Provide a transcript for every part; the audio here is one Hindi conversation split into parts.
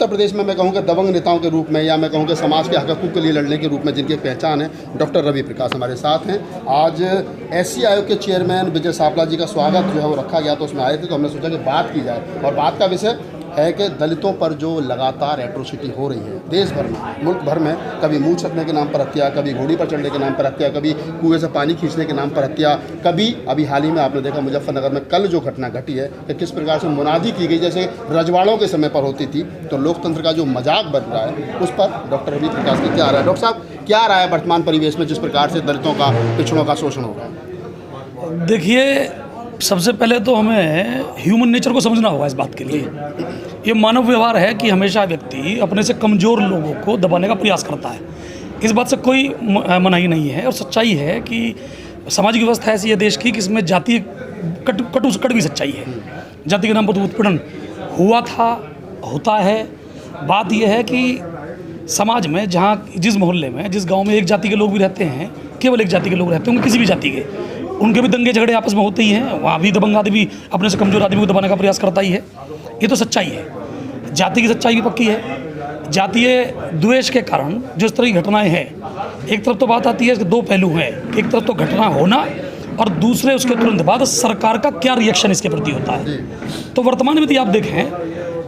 उत्तर प्रदेश में मैं कहूँगा दबंग नेताओं के रूप में, या मैं कहूँगा समाज के हक हकूक़ के लिए लड़ने के रूप में जिनकी पहचान है, डॉक्टर रवि प्रकाश हमारे साथ हैं। आज एससी आयोग के चेयरमैन विजय सापला जी का स्वागत जो है वो रखा गया, तो उसमें आए थे, तो हमने सोचा कि बात की जाए। और बात का विषय है कि दलितों पर जो लगातार एट्रोसिटी हो रही है देश भर में, मुल्क भर में, कभी मुँह छपने के नाम पर हत्या, कभी घोड़ी पर चढ़ने के नाम पर हत्या, कभी कुएं से पानी खींचने के नाम पर हत्या, कभी अभी हाल ही में आपने देखा मुजफ्फरनगर में कल जो घटना घटी है कि किस प्रकार से मुनादी की गई जैसे रजवाड़ों के समय पर होती थी। तो लोकतंत्र का जो मजाक बन रहा है उस पर डॉक्टर रवि प्रकाश की क्या राय है? डॉक्टर साहब, क्या राय है वर्तमान परिवेश में जिस प्रकार से दलितों का, पिछड़ों का शोषण हो रहा है? देखिए, सबसे पहले तो हमें ह्यूमन नेचर को समझना होगा। इस बात के लिए ये मानव व्यवहार है कि हमेशा व्यक्ति अपने से कमज़ोर लोगों को दबाने का प्रयास करता है। इस बात से कोई मनाही नहीं है। और सच्चाई है कि सामाजिक व्यवस्था ऐसी है देश की कि इसमें जाति कटु सच्चाई है। जाति के नाम पर उत्पीड़न हुआ था, होता है। बात यह है कि समाज में जहाँ जिस मोहल्ले में, जिस गाँव में एक जाति के लोग भी रहते हैं, केवल एक जाति के लोग रहते हैं, किसी भी जाति के, उनके भी दंगे झगड़े आपस में होते ही हैं। वहाँ भी दबंग आदमी अपने से कमज़ोर आदमी को दबाने का प्रयास करता ही है। ये तो सच्चाई है। जाति की सच्चाई भी पक्की है। जातीय द्वेष के कारण जो इस तरह की घटनाएं हैं, एक तरफ तो बात आती है कि दो पहलू हैं। एक तरफ तो घटना होना और दूसरे उसके तुरंत बाद सरकार का क्या रिएक्शन इसके प्रति होता है। तो वर्तमान में यदि आप देखें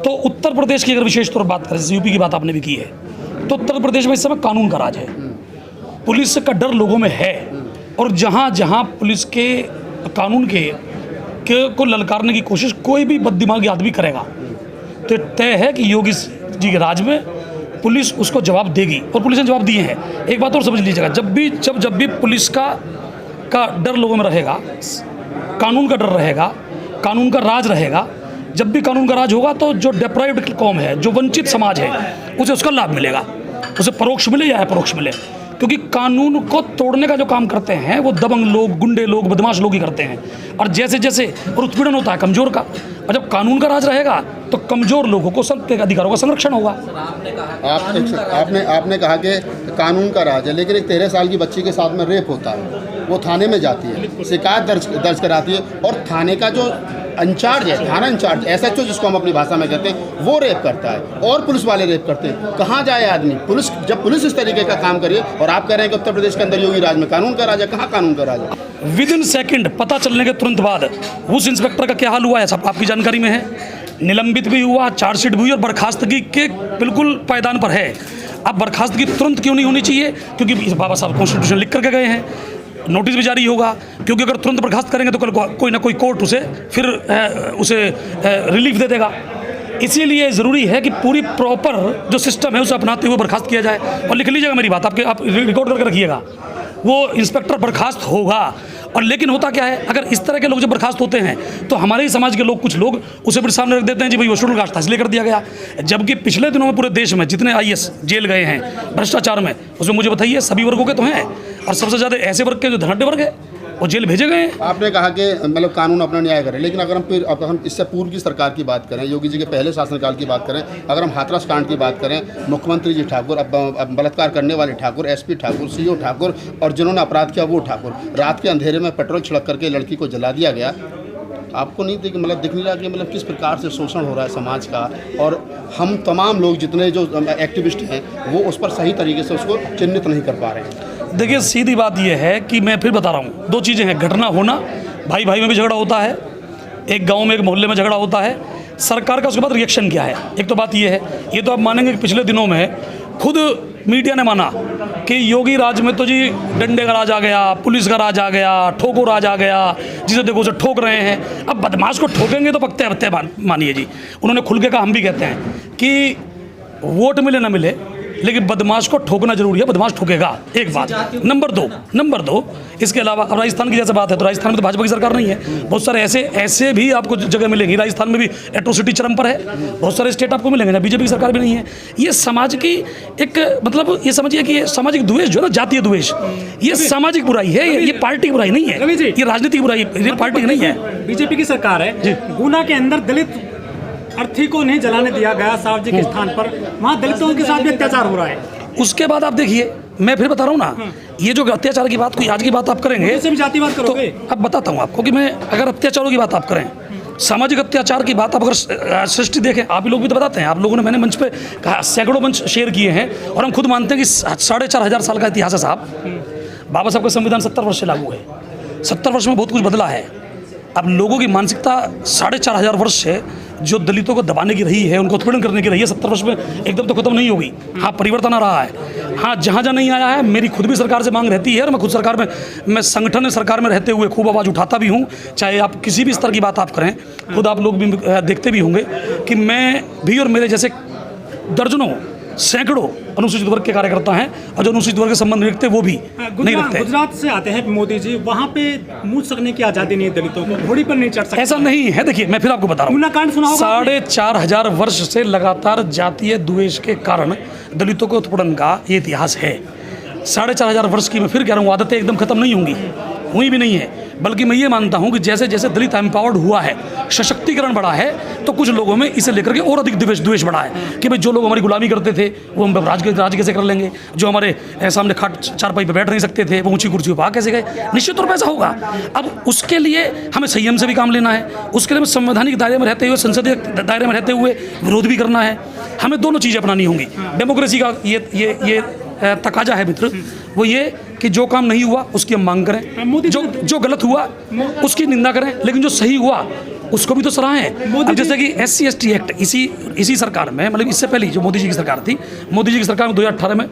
तो उत्तर प्रदेश की अगर विशेष तौर पर बात करें, यूपी की बात आपने भी की है, तो उत्तर प्रदेश में इस समय कानून का राज है। पुलिस का डर लोगों में है। और जहाँ जहाँ पुलिस के कानून को ललकारने की कोशिश कोई भी बददिमागी आदमी करेगा तो तय है कि योगी जी के राज में पुलिस उसको जवाब देगी। और पुलिस ने जवाब दिए हैं। एक बात और समझ लीजिएगा, जब भी पुलिस का डर लोगों में रहेगा, कानून का डर रहेगा, कानून का राज रहेगा, जब भी कानून का राज होगा तो जो डेप्राइव्ड कौम है, जो वंचित समाज है, उसे उसका लाभ मिलेगा। उसे परोक्ष मिले या अपरोक्ष मिले, क्योंकि कानून को तोड़ने का जो काम करते हैं वो दबंग लोग, गुंडे लोग, बदमाश लोग ही करते हैं। और जैसे जैसे और उत्पीड़न होता है कमज़ोर का, और जब कानून का राज रहेगा तो कमज़ोर लोगों को सबके अधिकारों का संरक्षण होगा। आपने कहा कि कानून का राज है, लेकिन एक 13 साल की बच्ची के साथ में रेप होता है, वो थाने में जाती है, शिकायत दर्ज कराती है, और थाने का जो इंचार्ज है, थाना इंचार्ज, SHO जिसको हम अपनी भाषा में कहते हैं, वो रेप करता है और पुलिस वाले रेप करते हैं। कहाँ जाए आदमी? जब पुलिस इस तरीके का काम करिए, और आप कह रहे हैं कि उत्तर प्रदेश के अंदर योगी राज में कानून का राज है। कहाँ कानून का राज है? विदिन सेकंड पता चलने के तुरंत बाद उस इंस्पेक्टर का क्या हाल हुआ है सब आपकी जानकारी में है। निलंबित भी हुआ, चार्जशीट भी हुई, और बर्खास्तगी के बिल्कुल पायदान पर है। अब बर्खास्तगी तुरंत क्यों नहीं होनी चाहिए? क्योंकि बाबा साहब कॉन्स्टिट्यूशन लिख करके गए हैं, नोटिस भी जारी होगा। क्योंकि अगर तुरंत बर्खास्त करेंगे तो कल कोई ना कोई कोर्ट उसे रिलीफ दे देगा। इसीलिए ज़रूरी है कि पूरी प्रॉपर जो सिस्टम है उसे अपनाते हुए बर्खास्त किया जाए। और लिख लीजिएगा मेरी बात, आप रिकॉर्ड करके रखिएगा, वो इंस्पेक्टर बर्खास्त होगा। और लेकिन होता क्या है, अगर इस तरह के लोग जब बर्खास्त होते हैं तो हमारे ही समाज के लोग, कुछ लोग उसे फिर सामने रख देते हैं, जी भाई वो शेड्यूल कास्ट था इसलिए कर दिया गया। जबकि पिछले दिनों में पूरे देश में जितने IAS जेल गए हैं भ्रष्टाचार में, उसमें मुझे बताइए सभी वर्गों के तो हैं, और सबसे ज़्यादा ऐसे वर्ग के जो धनाढ़ वर्ग है वो जेल भेजे गए हैं। आपने कहा कि मतलब कानून अपना न्याय करे, लेकिन अगर हम इससे पूर्व की सरकार की बात करें, योगी जी के पहले शासनकाल की बात करें, अगर हम हाथरस कांड की बात करें, मुख्यमंत्री जी ठाकुर, अब बलात्कार करने वाले ठाकुर, SP ठाकुर, CO ठाकुर, और जिन्होंने अपराध किया वो ठाकुर, रात के अंधेरे में पेट्रोल छिड़क करके लड़की को जला दिया गया। आपको नहीं दिख नहीं रहा कि मतलब किस प्रकार से शोषण हो रहा है समाज का, और हम तमाम लोग जितने जो एक्टिविस्ट हैं वो उस पर सही तरीके से उसको चिन्हित नहीं कर पा रहे हैं? देखिए, सीधी बात यह है कि मैं फिर बता रहा हूँ, दो चीज़ें हैं। घटना होना, भाई भाई में भी झगड़ा होता है, एक गांव में, एक मोहल्ले में झगड़ा होता है। सरकार का उसके बाद रिएक्शन क्या है? एक तो बात यह है, ये तो आप मानेंगे कि पिछले दिनों में खुद मीडिया ने माना कि योगी राज में तो जी डंडे का राज आ गया, पुलिस का राज आ गया, ठोको राज आ गया, जिसे देखो उसे ठोक रहे हैं। अब बदमाश को ठोकेंगे तो पत्ते मानिए जी। उन्होंने खुल के कहा, हम भी कहते हैं कि वोट मिले ना मिले लेकिन बदमाश को ठोकना जरूरी है, बदमाश ठोकेगा। एक बात। नंबर दो इसके अलावा अब राजस्थान की जैसे बात है, तो राजस्थान में तो भाजपा की सरकार नहीं है। बहुत सारे ऐसे भी आपको जगह मिलेंगी। राजस्थान में भी एट्रोसिटी चरम पर है। बहुत सारे स्टेट आपको मिलेंगे जहाँ बीजेपी की सरकार भी नहीं है। ये समाज की एक मतलब ये समझिए कि ये सामाजिक द्वेष जो है ना, जातीय द्वेष, ये सामाजिक बुराई है, ये पार्टी की बुराई नहीं है, ये राजनीतिक बुराई, ये पार्टी की नहीं है। बीजेपी की सरकार है। गुना के अंदर दलित अर्थी को नहीं जलाने दिया गया सार्वजनिक स्थान पर, वहाँ दलितों के साथ भी अत्याचार हो रहा है। उसके बाद आप देखिए, मैं फिर बता रहा हूँ ना, ये जो अत्याचार की बात, कोई आज की बात आप करेंगे भी जातिवाद करोगे तो अब बताता हूँ आपको कि मैं अगर अत्याचारों की बात आप करें सामाजिक अत्याचार की बात आप अगर सृष्टि देखें, आप ही लोग भी तो बताते हैं, आप लोगों ने, मैंने मंच पे कहा, सैकड़ों मंच शेयर किए हैं और हम खुद मानते हैं कि 4,500 साल का इतिहास है साहब। बाबा साहब का संविधान 70 वर्ष से लागू है, 70 वर्ष में बहुत कुछ बदला है। अब लोगों की मानसिकता 4,500 वर्ष से जो दलितों को दबाने की रही है, उनको उत्पीड़न करने की रही है, 70 वर्ष में एकदम तो खत्म नहीं होगी। हाँ, परिवर्तन आ रहा है। हाँ, जहाँ जहाँ नहीं आया है, मेरी खुद भी सरकार से मांग रहती है और मैं खुद सरकार में, मैं संगठन में सरकार में रहते हुए खूब आवाज़ उठाता भी हूँ। चाहे आप किसी भी स्तर की बात आप करें, खुद आप लोग भी देखते भी होंगे कि मैं भी और मेरे जैसे दर्जनों सैकड़ों अनुसूचित वर्ग के कार्यकर्ता हैं और जो अनुसूचित वर्ग के संबंध रखते वो भी नहीं रखते। गुजरात से आते हैं मोदी जी, वहाँ पे मुँह सकने की आज़ादी नहीं है दलितों को, घोड़ी पर नहीं चढ़ सकते। ऐसा नहीं है। देखिए, मैं फिर आपको बता रहा हूँ, कांड सुना होगा। 4,500 वर्ष से लगातार जातीय द्वेष के कारण दलितों के उत्पीड़न का ये इतिहास है। 4,500 वर्ष की मैं फिर कह रहा हूँ, आदतें एकदम खत्म नहीं होंगी, हुई भी नहीं है। बल्कि मैं ये मानता हूँ कि जैसे जैसे दलित एम्पावर्ड हुआ है, सशक्तिकरण बढ़ा है, तो कुछ लोगों में इसे लेकर के और अधिक द्वेष बढ़ा है कि भाई जो लोग हमारी गुलामी करते थे वो हम राज कैसे कर लेंगे, जो हमारे सामने खाट चारपाई पे बैठ नहीं सकते थे वो ऊंची कुर्सी पर आ कैसे गए। निश्चित तौर पर ऐसा होगा। अब उसके लिए हमें संयम से भी काम लेना है, उसके लिए हमें संवैधानिक दायरे में रहते हुए, संसदीय दायरे में रहते हुए विरोध भी करना है। हमें दोनों चीज़ें अपनानी होंगी। डेमोक्रेसी का ये तकाजा है मित्र, वो ये कि जो काम नहीं हुआ उसकी हम मांग करें, जो गलत हुआ उसकी निंदा करें, लेकिन जो सही हुआ उसको भी तो सराहें। अब जैसे कि SC/ST एक्ट इसी सरकार में, मतलब इससे पहले जो मोदी जी की सरकार थी, मोदी जी की सरकार में 2018 में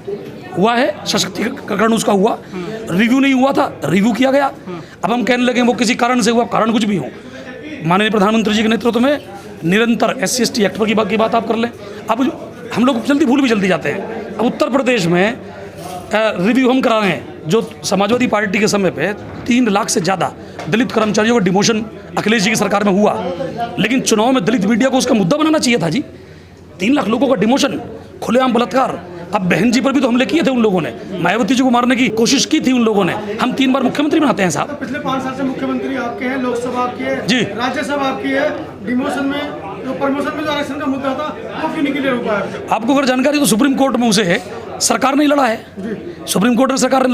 हुआ है, सशक्तिकरण उसका हुआ, रिव्यू नहीं हुआ था, रिव्यू किया गया। अब हम कहने लगे वो किसी कारण से हुआ, कारण कुछ भी हो, माननीय प्रधानमंत्री जी के नेतृत्व में निरंतर SC/ST एक्ट पर की बात आप कर लें। अब हम लोग भूल भी जल्दी जाते हैं। अब उत्तर प्रदेश में रिव्यू हम करा रहे हैं, जो समाजवादी पार्टी के समय पे 3 लाख से ज़्यादा दलित कर्मचारियों का डिमोशन अखिलेश जी की सरकार में हुआ, लेकिन चुनाव में दलित मीडिया को उसका मुद्दा बनाना चाहिए था जी। 3 लाख लोगों का डिमोशन, खुलेआम बलात्कार। अब बहन जी पर भी तो हमले किए थे उन लोगों ने, मायावती जी को मारने की कोशिश की थी उन लोगों ने। हम 3 बार मुख्यमंत्री बनाते हैं साहब। पिछले 5 साल से मुख्यमंत्री आपके हैं, लोकसभा आपकी है जी, राज्यसभा आपकी है, डिमोशन में जो प्रमोशन में जो आरक्षण का मुद्दा था वो क्यों नहीं क्लियर हो पाया? आपको अगर जानकारी तो सुप्रीम कोर्ट में उसे है, सरकार ने लड़ा है। सुप्रीम कोर्ट ने सरकार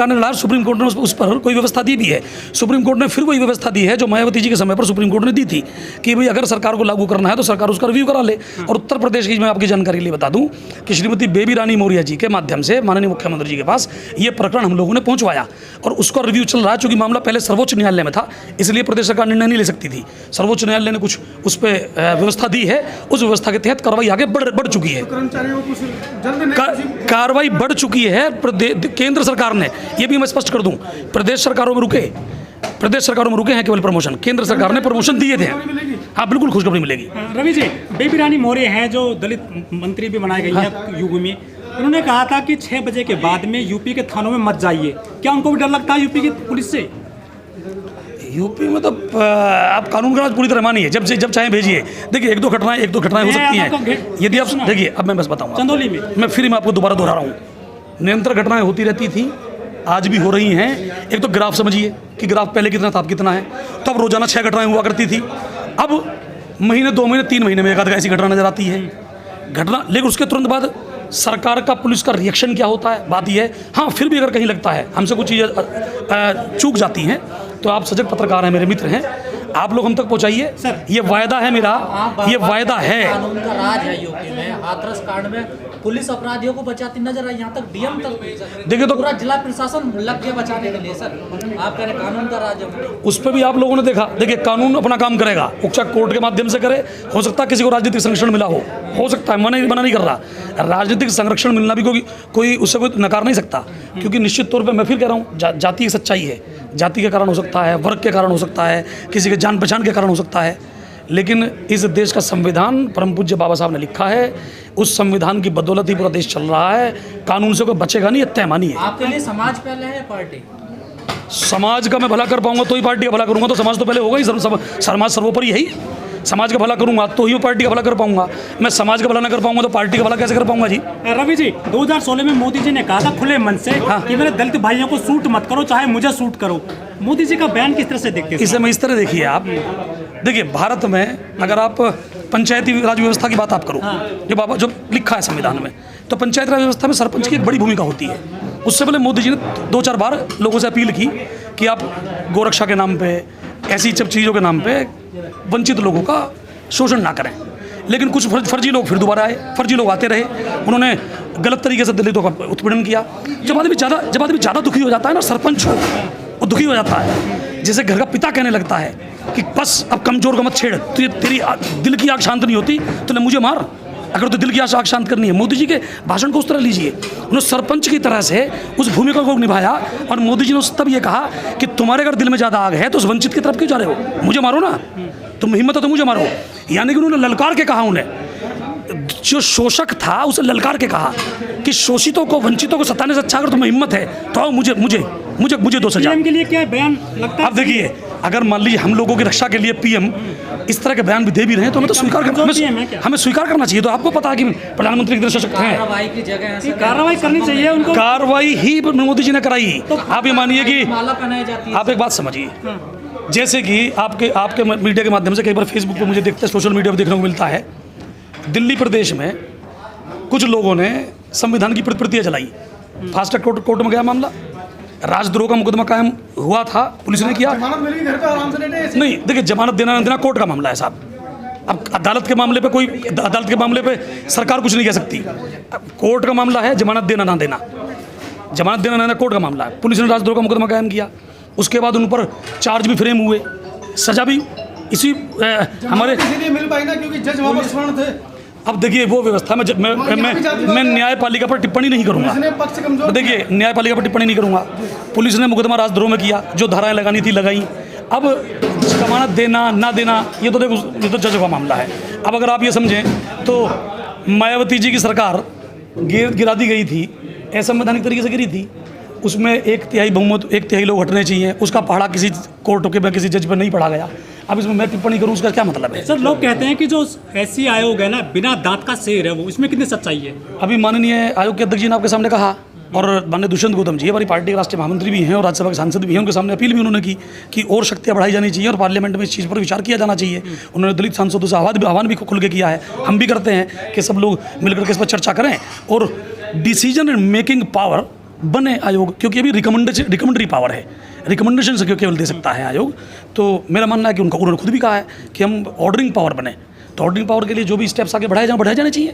ने लड़ा, सुप्रीम कोर्ट ने उस पर कोई व्यवस्था दी भी है। सुप्रीम कोर्ट ने फिर वही व्यवस्था दी है जो मायावती जी के समय पर सुप्रीम कोर्ट ने दी थी कि भाई अगर सरकार को लागू करना है तो सरकार उसका रिव्यू करा ले। और उत्तर प्रदेश की मैं आपकी जानकारी के लिए बता दूं कि श्रीमती बेबी रानी मौर्य जी के माध्यम से माननीय मुख्यमंत्री जी के पास ये प्रकरण हम लोगों ने पहुंचवाया और उसका रिव्यू चल रहा है। चूंकि मामला पहले सर्वोच्च न्यायालय में था, इसलिए प्रदेश सरकार निर्णय नहीं ले सकती थी। सर्वोच्च न्यायालय ने कुछ उस पर व्यवस्था दी है, उस व्यवस्था के तहत कार्रवाई आगे बढ़ चुकी है। कर्मचारियों को कुछ जल्द कार्रवाई बढ़ चुकी है। केंद्र सरकार ने, ये भी मैं स्पष्ट कर दूं, प्रदेश सरकारों में रुके हैं केवल प्रमोशन, केंद्र सरकार ने प्रमोशन दिए थे। हाँ, बिल्कुल खुशखबरी मिलेगी। रवि जी, बेबी रानी मौर्य हैं जो दलित मंत्री भी बनाई गई है यूपी में, उन्होंने कहा था कि 6 बजे के बाद में यूपी के थानों में मत जाइए। क्या उनको भी डर लगता है यूपी की पुलिस से? यूपी में तो आप कानून का राज पूरी तरह मानिए, जब चाहे भेजिए। देखिए, एक दो घटनाएं हो सकती हैं। यदि आप देखिए, अब मैं बस बताऊंगा, चंदौली में मैं फिर मैं आपको दोबारा दोहरा रहा हूँ, निरंतर घटनाएं होती रहती थी, आज भी हो रही हैं। एक तो ग्राफ समझिए कि ग्राफ पहले कितना था, अब कितना है। तो अब रोजाना 6 घटनाएं हुआ करती थी, अब महीने 2 महीने 3 महीने में एक आध ऐसी घटना नजर आती है घटना। लेकिन उसके तुरंत बाद सरकार का, पुलिस का रिएक्शन क्या होता है, बात यह है। हाँ, फिर भी अगर कहीं लगता है हमसे कुछ चीज़ें चूक जाती हैं तो आप सजग पत्रकार हैं, मेरे मित्र हैं, आप लोग हम तक पहुंचाइए। ये वायदा है मेरा, ये वायदा है। कानून का राज है यूपी में। हाथरस कांड में पुलिस अपराधियों को बचाती नजर आई, यहाँ तक डीएम तक देखिए, तो पूरा जिला प्रशासन लग गया बचाने के लिए। सर, आप कह रहे कानून का राज है, उस पर भी आप लोगों ने देखा। देखिए, कानून अपना काम करेगा, उच्च कोर्ट के माध्यम से करे। हो सकता है किसी को राजनीतिक संरक्षण मिला हो सकता है, मना नहीं कर रहा। राजनीतिक संरक्षण मिलना भी कोई उससे कोई नकार नहीं सकता, क्योंकि निश्चित तौर पर मैं फिर कह रहा हूँ, जाति की सच्चाई है। जाति के कारण हो सकता है, वर्ग के कारण हो सकता है, किसी के जान पहचान के कारण हो सकता है, लेकिन इस देश का संविधान परम पूज्य बाबा साहब ने लिखा है, उस संविधान की बदौलत ही पूरा देश चल रहा है। कानून से कोई बचेगा नहीं, तय मानिए। आपके लिए समाज पहले है पार्टी? समाज का मैं भला कर पाऊंगा तो ही पार्टी का भला करूंगा, तो समाज तो पहले होगा ही। समाज सर्वोपरि है ही। समाज का भला करूंगा तो ही पार्टी का भला कर पाऊंगा। मैं समाज का भला ना कर पाऊंगा तो पार्टी का भला कैसे कर पाऊंगा जी? रवि जी, 2016 में मोदी जी ने कहा था खुले मन से कि मेरे दलित भाइयों को सूट मत करो, चाहे मुझे सूट करो। मोदी जी का बयान किस तरह से देखते हैं? इसे मैं इस तरह देखिए, आप देखिए, भारत में अगर आप पंचायती राज व्यवस्था की बात आप करो, जो लिखा है संविधान में, तो पंचायत राज व्यवस्था में सरपंच की एक बड़ी भूमिका होती है। उससे पहले मोदी जी ने 2-4 बार लोगों से अपील की कि आप गोरक्षा के नाम पे, ऐसी सब चीज़ों के नाम पे वंचित लोगों का शोषण ना करें। लेकिन कुछ फर्जी लोग फिर दोबारा आए, फर्जी लोग आते रहे, उन्होंने गलत तरीके से दलितों का उत्पीड़न किया। जब आदमी ज़्यादा दुखी हो जाता है ना, सरपंच हो वो दुखी हो जाता है, जैसे घर का पिता कहने लगता है कि बस अब कमज़ोर को मत छेड़, तेरी दिल की आग शांत नहीं होती तो ले मुझे मार, अगर तो दिल की आग शांत करनी है। मोदी जी के भाषण को उस तरह लीजिए, उन्होंने सरपंच की तरह से उस भूमिका को निभाया और मोदी जी ने तब ये कहा कि तुम्हारे अगर दिल में ज़्यादा आग है तो उस वंचित की तरफ क्यों जा रहे हो, मुझे मारो ना, तुम हिम्मत है तो मुझे मारो। यानी कि उन्होंने ललकार के कहा, उन्हें जो शोषक था उसे ललकार के कहा कि शोषितों को वंचितों को सताने से अच्छा अगर तुम्हें हिम्मत है तो आओ मुझे मुझे मुझे मुझे दो सजा। पीएम के लिए क्या बयान लगता है? अब देखिए, अगर मान लीजिए हम लोगों की रक्षा के लिए पीएम इस तरह के बयान भी दे भी रहे हैं तो हमें तो स्वीकार हमें स्वीकार करना चाहिए। तो आपको पता है कि प्रधानमंत्री कितने सशक्त हैं, कार्रवाई की जगह ऐसे कार्रवाई करनी चाहिए उनको। कार्रवाई ही मोदी जी ने कराई। तो आप ये मानिए कि माला पहनाई जाती है। आप एक बात समझिए, जैसे कि आपके मीडिया के माध्यम से कई बार फेसबुक पे मुझे देखते हैं, सोशल मीडिया पर देखने को मिलता है, दिल्ली प्रदेश में कुछ लोगों ने संविधान की प्रतियां जलाई, फास्ट ट्रैक कोर्ट में गया मामला, राजद्रोह का मुकदमा कायम हुआ था, पुलिस ने किया। जमानत मिल गई, घर पे आराम से लेटे ऐसे। नहीं देखिए, जमानत देना ना देना कोर्ट का मामला है साहब। अब अदालत के मामले पे सरकार कुछ नहीं कह सकती। कोर्ट का मामला है, जमानत देना ना देना, जमानत देना ना देना कोर्ट का मामला है। पुलिस ने राजद्रोह का मुकदमा कायम किया, उसके बाद उन पर चार्ज भी फ्रेम हुए, सजा भी इसी हमारे इसीलिए मिल पाई ना क्योंकि जज वहाँ पर स्वर्ण थे। अब देखिए वो व्यवस्था में मैं न्यायपालिका पर टिप्पणी नहीं करूंगा। इसने पक्ष कमजोर देखिए, न्यायपालिका पर टिप्पणी नहीं करूंगा। पुलिस ने मुकदमा राजद्रोह में किया, जो धाराएं लगानी थी लगाई। अब जमानत देना ना देना ये तो देखो, ये तो जज का मामला है। अब अगर आप ये समझें तो मायावती जी की सरकार गिरा दी गई थी, असंवैधानिक तरीके से गिरी थी, उसमें 1/3 बहुमत, 1/3 लोग हटने चाहिए, उसका पढ़ा किसी कोर्ट के किसी जज पर नहीं पढ़ा गया। अब इसमें मैं टिप्पणी करूं, उसका क्या मतलब है? सर, लोग कहते हैं कि जो एससी आयोग है ना, बिना दांत का शेर है वो, इसमें कितनी सच्चाई है? अभी माननीय आयोग के अध्यक्ष जी ने आपके सामने कहा, और माननीय दुष्यंत गौतम जी हमारी पार्टी के राष्ट्रीय महामंत्री भी हैं और राज्यसभा के सांसद भी हैं, उनके सामने अपील भी उन्होंने की कि और शक्तियाँ बढ़ाई जानी चाहिए और पार्लियामेंट में इस चीज़ पर विचार किया जाना चाहिए। उन्होंने दलित सांसदों से आह्वान भी खुल के किया है, हम भी करते हैं कि सब लोग मिलकर के इस पर चर्चा करें और डिसीजन मेकिंग पावर बने आयोग, क्योंकि अभी रिकमेंडरी पावर है, रिकमेंडेशन से केवल दे सकता है आयोग। तो मेरा मानना है कि उन्होंने खुद भी कहा है कि हम ऑर्डरिंग पावर बने, तो ऑर्डरिंग पावर के लिए जो भी स्टेप्स आगे बढ़ाए जाने चाहिए।